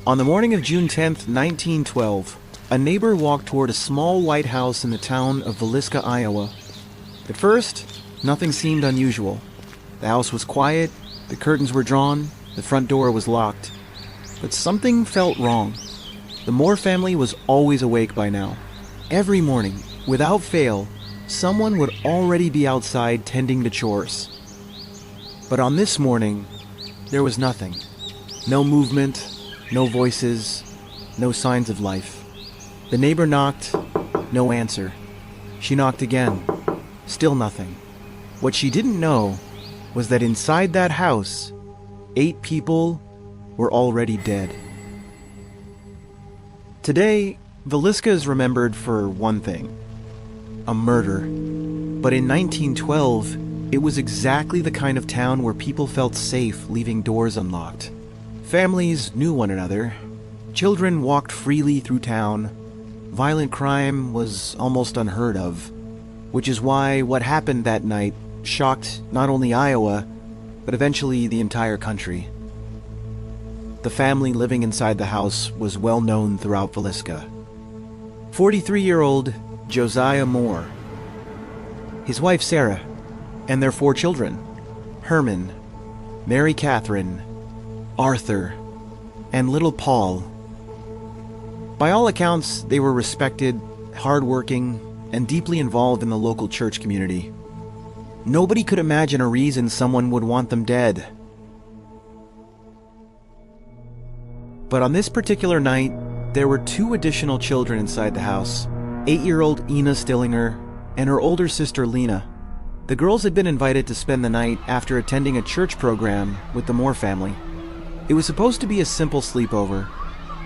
On the morning of June 10th, 1912, a neighbor walked toward a small white house in the town of Villisca, Iowa. At first, nothing seemed unusual. The house was quiet, the curtains were drawn, the front door was locked. But something felt wrong. The Moore family was always awake by now. Every morning, without fail, someone would already be outside tending to chores. But on this morning, there was nothing. No movement, no voices, no signs of life. The neighbor knocked, no answer. She knocked again, still nothing. What she didn't know was that inside that house, 8 people were already dead. Today, Villisca is remembered for one thing: a murder. But in 1912, it was exactly the kind of town where people felt safe leaving doors unlocked. Families knew one another. Children walked freely through town. Violent crime was almost unheard of, which is why what happened that night shocked not only Iowa, but eventually the entire country. The family living inside the house was well known throughout Villisca. 43-year-old Josiah Moore, his wife Sarah, and their 4 children, Herman, Mary Catherine, Arthur, and little Paul. By all accounts, they were respected, hardworking, and deeply involved in the local church community. Nobody could imagine a reason someone would want them dead. But on this particular night, there were 2 additional children inside the house: 8-year-old Ina Stillinger and her older sister Lena. The girls had been invited to spend the night after attending a church program with the Moore family. It was supposed to be a simple sleepover,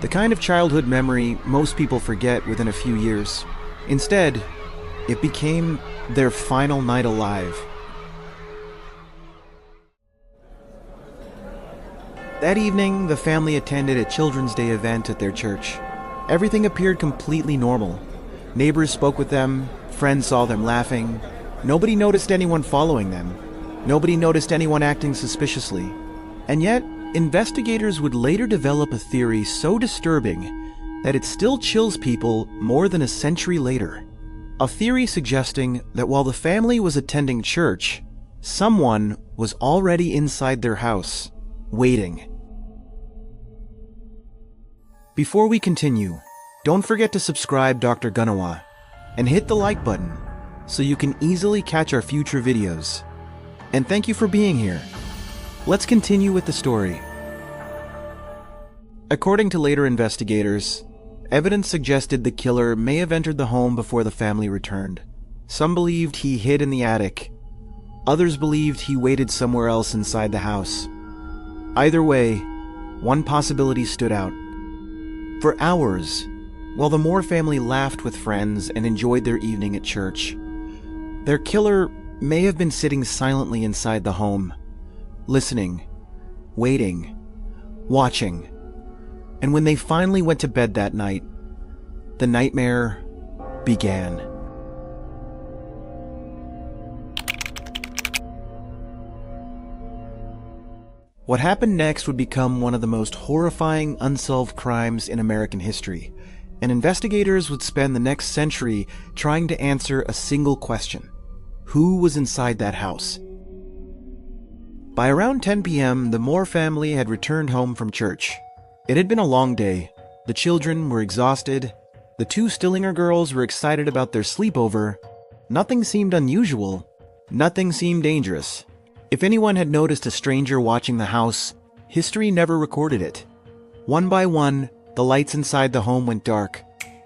the kind of childhood memory most people forget within a few years. Instead, it became their final night alive. That evening, the family attended a Children's Day event at their church. Everything appeared completely normal. Neighbors spoke with them, friends saw them laughing. Nobody noticed anyone following them. Nobody noticed anyone acting suspiciously. And yet, investigators would later develop a theory so disturbing that it still chills people more than a century later. A theory suggesting that while the family was attending church, someone was already inside their house, waiting. Before we continue, don't forget to subscribe Dr. Gunawa and hit the like button so you can easily catch our future videos. And thank you for being here. Let's continue with the story. According to later investigators, evidence suggested the killer may have entered the home before the family returned. Some believed he hid in the attic. Others believed he waited somewhere else inside the house. Either way, one possibility stood out. For hours, while the Moore family laughed with friends and enjoyed their evening at church, their killer may have been sitting silently inside the home, listening, waiting, watching. And when they finally went to bed that night, the nightmare began. What happened next would become one of the most horrifying unsolved crimes in American history, and investigators would spend the next century trying to answer a single question: who was inside that house? By around 10 p.m., the Moore family had returned home from church. It had been a long day. The children were exhausted. The 2 Stillinger girls were excited about their sleepover. Nothing seemed unusual. Nothing seemed dangerous. If anyone had noticed a stranger watching the house, history never recorded it. One by one, the lights inside the home went dark,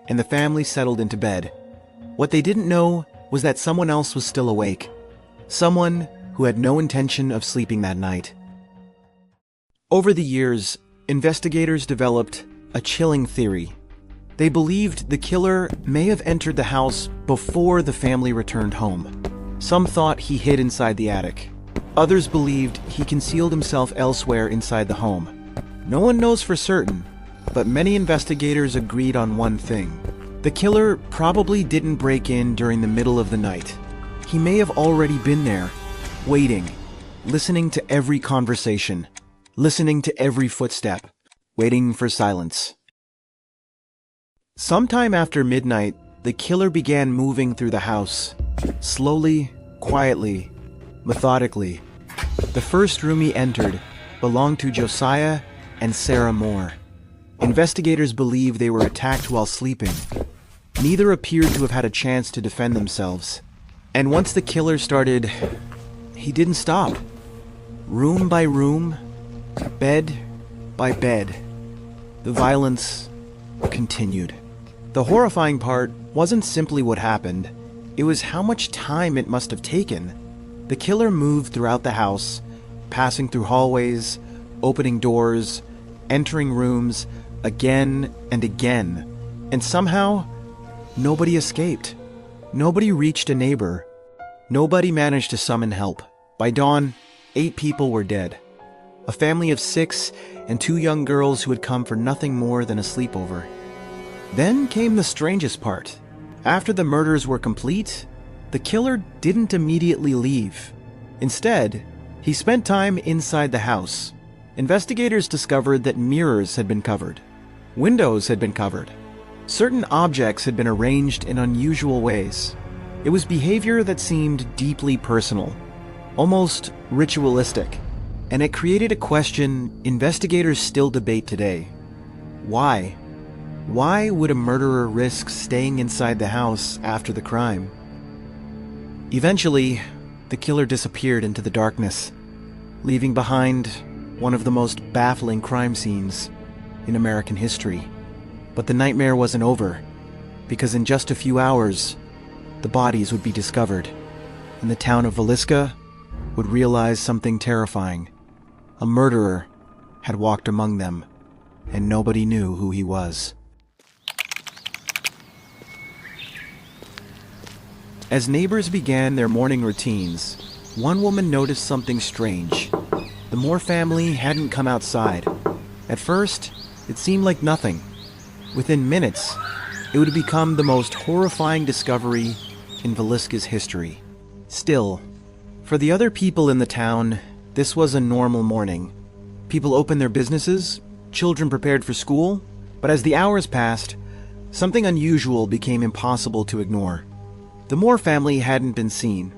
and the family settled into bed. What they didn't know was that someone else was still awake. Someone who had no intention of sleeping that night. Over the years, investigators developed a chilling theory. They believed the killer may have entered the house before the family returned home. Some thought he hid inside the attic. Others believed he concealed himself elsewhere inside the home. No one knows for certain, but many investigators agreed on one thing. The killer probably didn't break in during the middle of the night. He may have already been there, waiting, listening to every conversation, listening to every footstep. waiting for silence. Sometime after midnight, the killer began moving through the house, slowly, quietly, methodically. The first room he entered belonged to Josiah and Sarah Moore. Investigators believe they were attacked while sleeping. Neither appeared to have had a chance to defend themselves. And once the killer started, he didn't stop. Room by room, bed by bed, the violence continued. The horrifying part wasn't simply what happened, it was how much time it must have taken. The killer moved throughout the house, passing through hallways, opening doors, entering rooms again and again, and somehow, nobody escaped. Nobody reached a neighbor. Nobody managed to summon help. By dawn, 8 people were dead. A family of 6 and 2 young girls who had come for nothing more than a sleepover. Then came the strangest part. After the murders were complete, the killer didn't immediately leave. Instead, he spent time inside the house. Investigators discovered that mirrors had been covered. Windows had been covered. Certain objects had been arranged in unusual ways. It was behavior that seemed deeply personal, almost ritualistic, and it created a question investigators still debate today. Why? Why would a murderer risk staying inside the house after the crime? Eventually, the killer disappeared into the darkness, leaving behind one of the most baffling crime scenes in American history. But the nightmare wasn't over, because in just a few hours, the bodies would be discovered, and the town of Villisca would realize something terrifying. A murderer had walked among them, and nobody knew who he was. As neighbors began their morning routines, one woman noticed something strange. The Moore family hadn't come outside. At first, it seemed like nothing. Within minutes, it would become the most horrifying discovery in Villisca's history. Still, for the other people in the town, this was a normal morning. People opened their businesses, children prepared for school, but as the hours passed, something unusual became impossible to ignore. The Moore family hadn't been seen.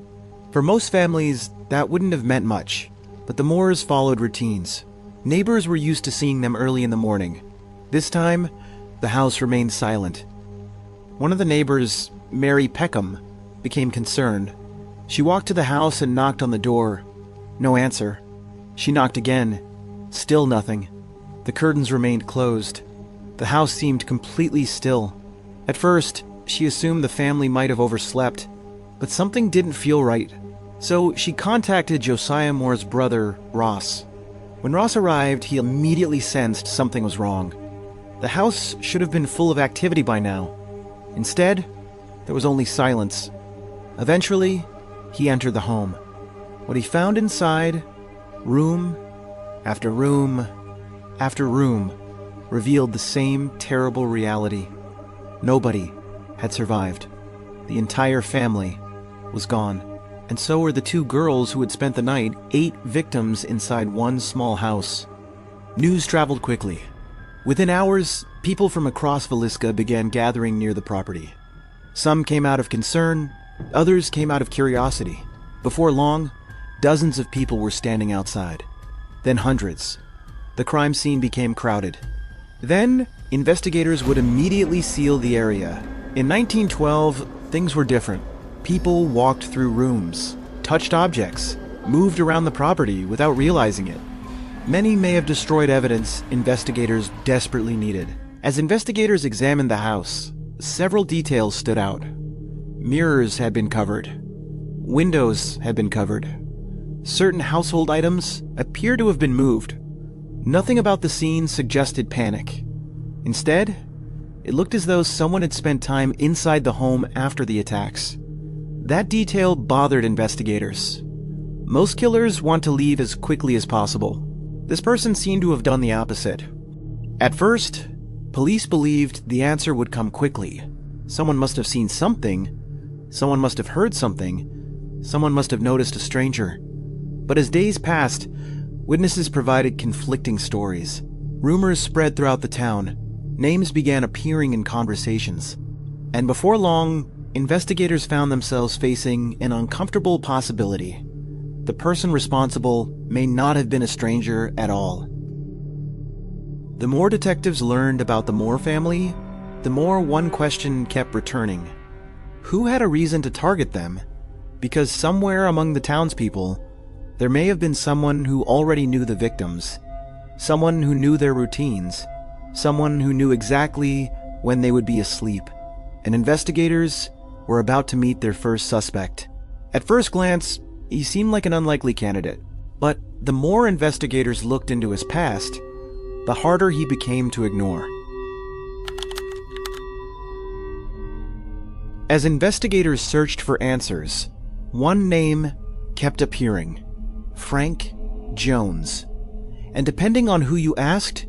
For most families, that wouldn't have meant much, but the Moores followed routines. Neighbors were used to seeing them early in the morning. This time, the house remained silent. One of the neighbors, Mary Peckham, became concerned. She walked to the house and knocked on the door. No answer. She knocked again. Still nothing. The curtains remained closed. The house seemed completely still. At first, she assumed the family might have overslept, but something didn't feel right. So she contacted Josiah Moore's brother, Ross. When Ross arrived, he immediately sensed something was wrong. The house should have been full of activity by now. Instead, there was only silence. Eventually, he entered the home. What he found inside, room after room after room, revealed the same terrible reality. Nobody had survived. The entire family was gone. And so were the 2 girls who had spent the night, 8 victims inside one small house. News traveled quickly. Within hours, people from across Villisca began gathering near the property. Some came out of concern, others came out of curiosity. Before long, dozens of people were standing outside. Then hundreds. The crime scene became crowded. Then, investigators would immediately seal the area. In 1912, things were different. People walked through rooms, touched objects, moved around the property without realizing it. Many may have destroyed evidence investigators desperately needed. As investigators examined the house, several details stood out. Mirrors had been covered. Windows had been covered. Certain household items appeared to have been moved. Nothing about the scene suggested panic. Instead, it looked as though someone had spent time inside the home after the attacks. That detail bothered investigators. Most killers want to leave as quickly as possible. This person seemed to have done the opposite. At first, police believed the answer would come quickly. Someone must have seen something. Someone must have heard something. Someone must have noticed a stranger. But as days passed, witnesses provided conflicting stories. Rumors spread throughout the town. Names began appearing in conversations. And before long, investigators found themselves facing an uncomfortable possibility. The person responsible may not have been a stranger at all. The more detectives learned about the Moore family, the more one question kept returning. Who had a reason to target them? Because somewhere among the townspeople, there may have been someone who already knew the victims, someone who knew their routines, someone who knew exactly when they would be asleep, and investigators were about to meet their first suspect. At first glance, he seemed like an unlikely candidate, but the more investigators looked into his past, the harder he became to ignore. As investigators searched for answers, one name kept appearing: Frank Jones. And depending on who you asked,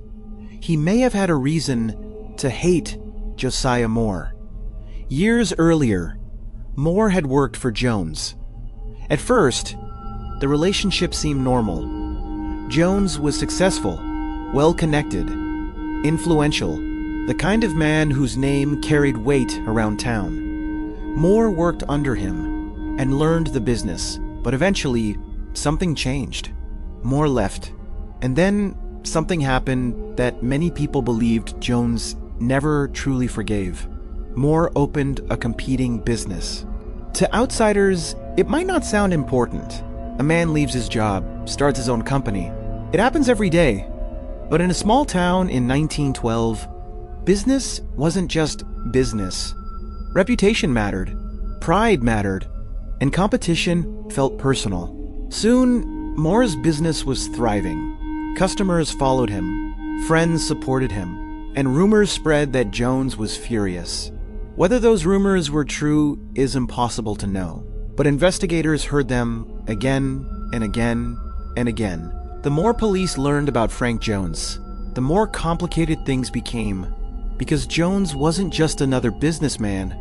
he may have had a reason to hate Josiah Moore. Years earlier, Moore had worked for Jones. At first, the relationship seemed normal. Jones was successful, well-connected, influential, the kind of man whose name carried weight around town. Moore worked under him and learned the business, but eventually, something changed. Moore left, and then something happened that many people believed Jones never truly forgave. Moore opened a competing business. To outsiders, it might not sound important. A man leaves his job, starts his own company. It happens every day. But in a small town in 1912, business wasn't just business. Reputation mattered, pride mattered, and competition felt personal. Soon, Moore's business was thriving. Customers followed him, friends supported him, and rumors spread that Jones was furious. Whether those rumors were true is impossible to know, but investigators heard them again and again and again. The more police learned about Frank Jones, the more complicated things became, because Jones wasn't just another businessman,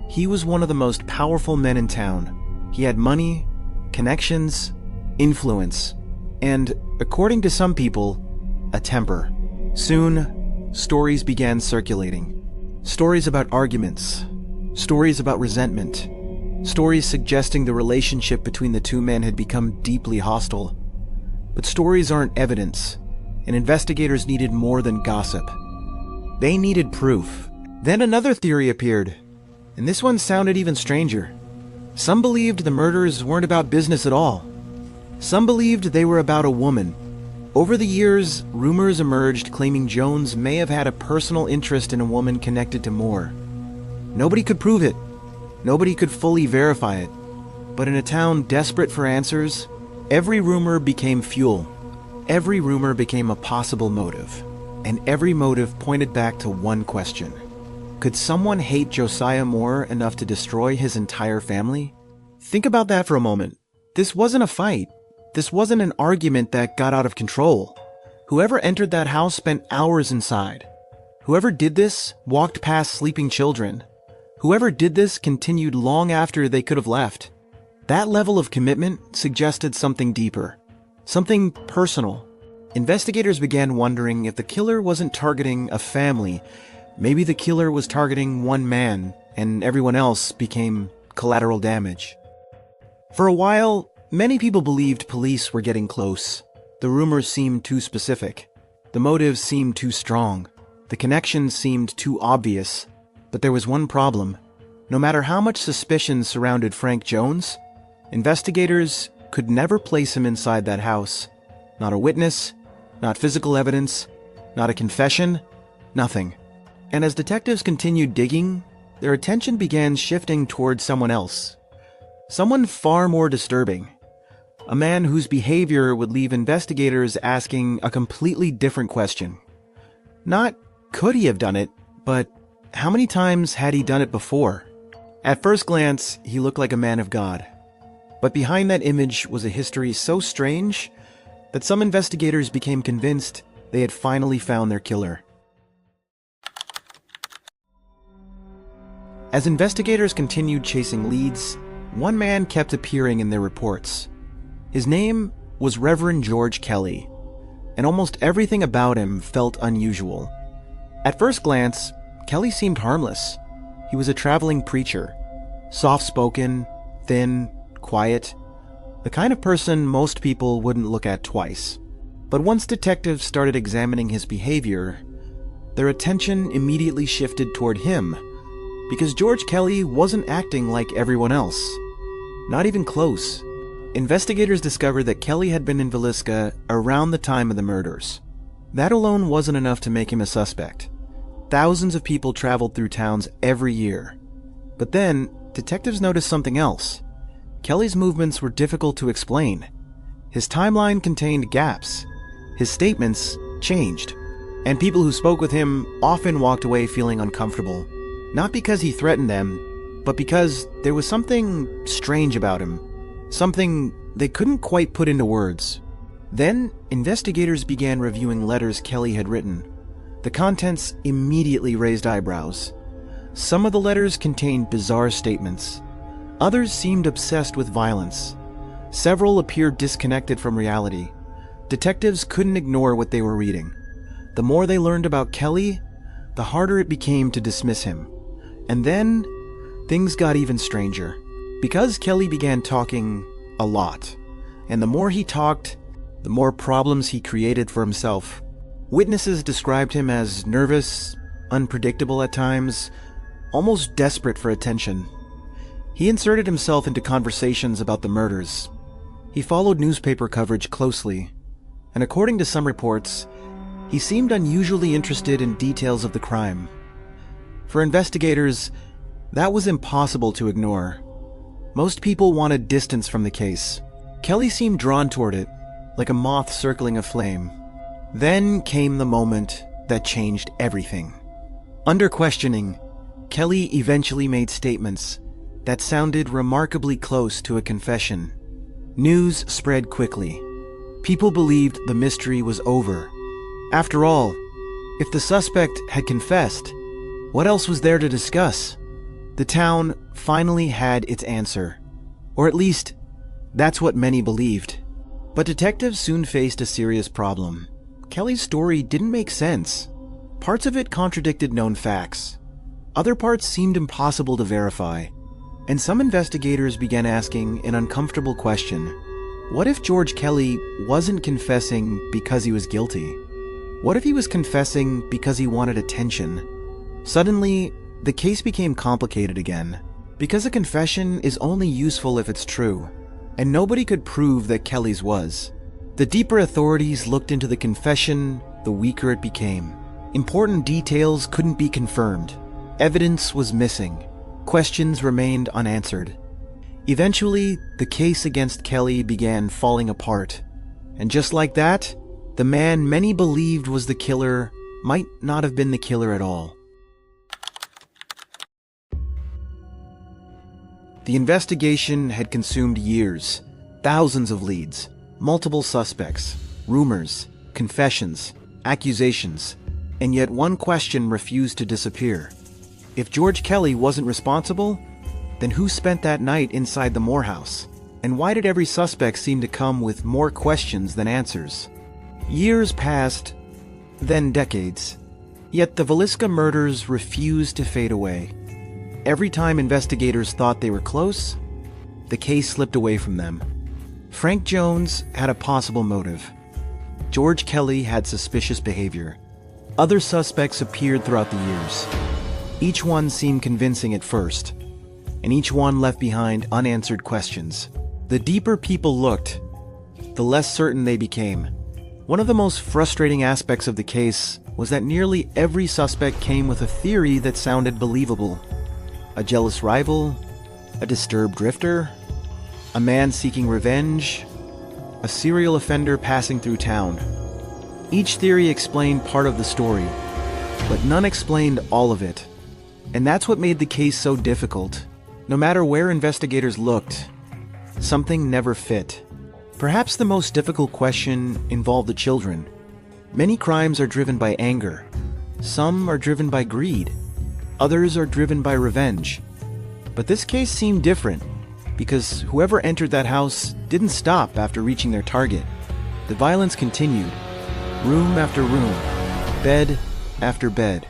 he was one of the most powerful men in town. He had money, connections, influence, and, according to some people, a temper. Soon, stories began circulating. Stories about arguments, stories about resentment, stories suggesting the relationship between the two men had become deeply hostile. But stories aren't evidence, and investigators needed more than gossip. They needed proof. Then another theory appeared, and this one sounded even stranger. Some believed the murders weren't about business at all. Some believed they were about a woman. Over the years, rumors emerged claiming Jones may have had a personal interest in a woman connected to Moore. Nobody could prove it. Nobody could fully verify it. But in a town desperate for answers, every rumor became fuel. Every rumor became a possible motive. And every motive pointed back to one question. Could someone hate Josiah Moore enough to destroy his entire family? Think about that for a moment. This wasn't a fight. This wasn't an argument that got out of control. Whoever entered that house spent hours inside. Whoever did this walked past sleeping children. Whoever did this continued long after they could have left. That level of commitment suggested something deeper, something personal. Investigators began wondering if the killer wasn't targeting a family. Maybe the killer was targeting one man, and everyone else became collateral damage. For a while, many people believed police were getting close. The rumors seemed too specific. The motives seemed too strong. The connections seemed too obvious. But there was one problem. No matter how much suspicion surrounded Frank Jones, investigators could never place him inside that house. Not a witness, not physical evidence, not a confession, nothing. And as detectives continued digging, their attention began shifting towards someone else. Someone far more disturbing. A man whose behavior would leave investigators asking a completely different question. Not could he have done it, but how many times had he done it before? At first glance, he looked like a man of God. But behind that image was a history so strange that some investigators became convinced they had finally found their killer. As investigators continued chasing leads, one man kept appearing in their reports. His name was Reverend George Kelly. and almost everything about him felt unusual. At first glance, Kelly seemed harmless. He was a traveling preacher, soft-spoken, thin, quiet, the kind of person most people wouldn't look at twice. But once detectives started examining his behavior, their attention immediately shifted toward him, because George Kelly wasn't acting like everyone else. Not even close. Investigators discovered that Kelly had been in Villisca around the time of the murders. That alone wasn't enough to make him a suspect. Thousands of people traveled through towns every year. But then, detectives noticed something else. Kelly's movements were difficult to explain. His timeline contained gaps. His statements changed. And people who spoke with him often walked away feeling uncomfortable. Not because he threatened them, but because there was something strange about him. Something they couldn't quite put into words. Then, investigators began reviewing letters Kelly had written. The contents immediately raised eyebrows. Some of the letters contained bizarre statements. Others seemed obsessed with violence. Several appeared disconnected from reality. Detectives couldn't ignore what they were reading. The more they learned about Kelly, the harder it became to dismiss him. And then, things got even stranger. Because Kelly began talking a lot, and the more he talked, the more problems he created for himself. Witnesses described him as nervous, unpredictable at times, almost desperate for attention. He inserted himself into conversations about the murders. He followed newspaper coverage closely, and according to some reports, he seemed unusually interested in details of the crime. For investigators, that was impossible to ignore. Most people wanted distance from the case. Kelly seemed drawn toward it, like a moth circling a flame. Then came the moment that changed everything. Under questioning, Kelly eventually made statements that sounded remarkably close to a confession. News spread quickly. People believed the mystery was over. After all, if the suspect had confessed, what else was there to discuss? The town finally had its answer. Or at least, that's what many believed. But detectives soon faced a serious problem. Kelly's story didn't make sense. Parts of it contradicted known facts. Other parts seemed impossible to verify. And some investigators began asking an uncomfortable question. What if George Kelly wasn't confessing because he was guilty? What if he was confessing because he wanted attention? Suddenly, the case became complicated again, because a confession is only useful if it's true, and nobody could prove that Kelly's was. The deeper authorities looked into the confession, the weaker it became. Important details couldn't be confirmed. Evidence was missing. Questions remained unanswered. Eventually, the case against Kelly began falling apart, and just like that, the man many believed was the killer might not have been the killer at all. The investigation had consumed years, thousands of leads, multiple suspects, rumors, confessions, accusations, and yet one question refused to disappear. If George Kelly wasn't responsible, then who spent that night inside the Morehouse? And why did every suspect seem to come with more questions than answers? Years passed, then decades. Yet the Villisca murders refused to fade away. Every time investigators thought they were close, the case slipped away from them. Frank Jones had a possible motive. George Kelly had suspicious behavior. Other suspects appeared throughout the years. Each one seemed convincing at first, and each one left behind unanswered questions. The deeper people looked, the less certain they became. One of the most frustrating aspects of the case was that nearly every suspect came with a theory that sounded believable. A jealous rival, a disturbed drifter, a man seeking revenge, a serial offender passing through town. Each theory explained part of the story, but none explained all of it. And that's what made the case so difficult. No matter where investigators looked, something never fit. Perhaps the most difficult question involved the children. Many crimes are driven by anger. Some are driven by greed. Others are driven by revenge. But this case seemed different, because whoever entered that house didn't stop after reaching their target. The violence continued, Room after room, bed after bed,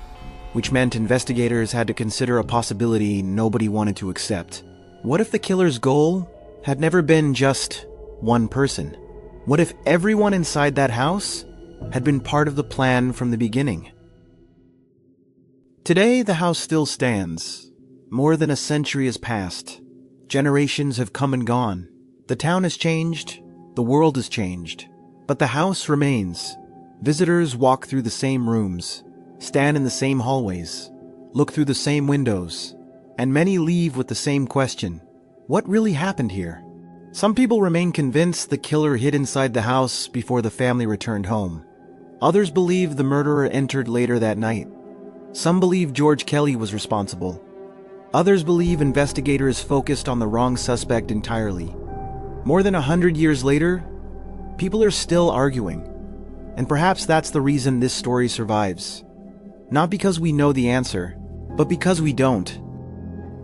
which meant investigators had to consider a possibility nobody wanted to accept. What if the killer's goal had never been just one person? What if everyone inside that house had been part of the plan from the beginning? Today, the house still stands. More than a century has passed. Generations have come and gone. The town has changed. The world has changed. But the house remains. Visitors walk through the same rooms, stand in the same hallways, look through the same windows, and many leave with the same question: what really happened here? Some people remain convinced the killer hid inside the house before the family returned home. Others believe the murderer entered later that night. Some believe George Kelly was responsible. Others believe investigators focused on the wrong suspect entirely. More than 100 years later, people are still arguing. And perhaps that's the reason this story survives. Not because we know the answer, but because we don't.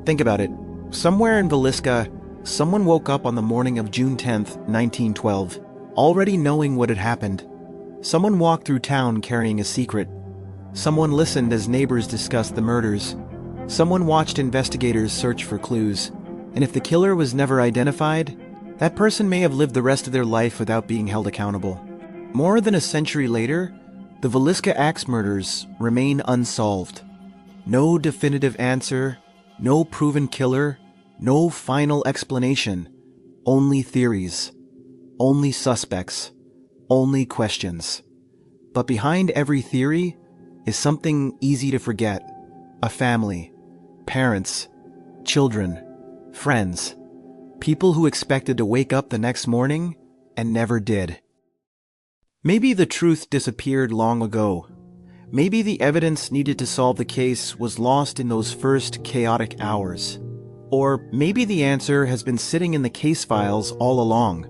Think about it. Somewhere in Villisca, someone woke up on the morning of June 10th, 1912, already knowing what had happened. Someone walked through town carrying a secret. Someone listened as neighbors discussed the murders. Someone watched investigators search for clues. And if the killer was never identified, that person may have lived the rest of their life without being held accountable. More than a century later, the Villisca Axe Murders remain unsolved. No definitive answer, no proven killer, no final explanation. Only theories, only suspects, only questions. But behind every theory is something easy to forget: a family, parents, children, friends, people who expected to wake up the next morning and never did. Maybe the truth disappeared long ago. Maybe the evidence needed to solve the case was lost in those first chaotic hours. Or maybe the answer has been sitting in the case files all along,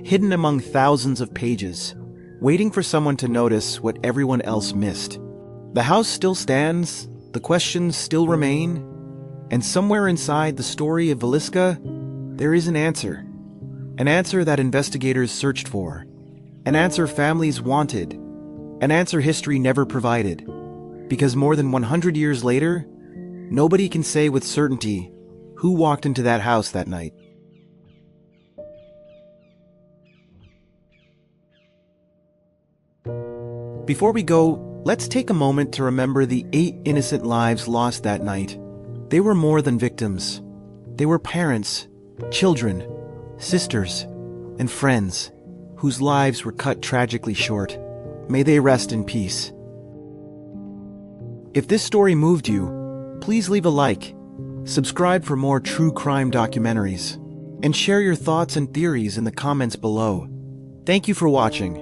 hidden among thousands of pages, waiting for someone to notice what everyone else missed. The house still stands, the questions still remain, and somewhere inside the story of Villisca, there is an answer that investigators searched for. An answer families wanted, an answer history never provided, because more than 100 years later, nobody can say with certainty who walked into that house that night. Before we go, let's take a moment to remember the 8 innocent lives lost that night. They were more than victims. They were parents, children, sisters, and friends whose lives were cut tragically short. May they rest in peace. If this story moved you, please leave a like, subscribe for more true crime documentaries, and share your thoughts and theories in the comments below. Thank you for watching,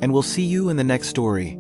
and we'll see you in the next story.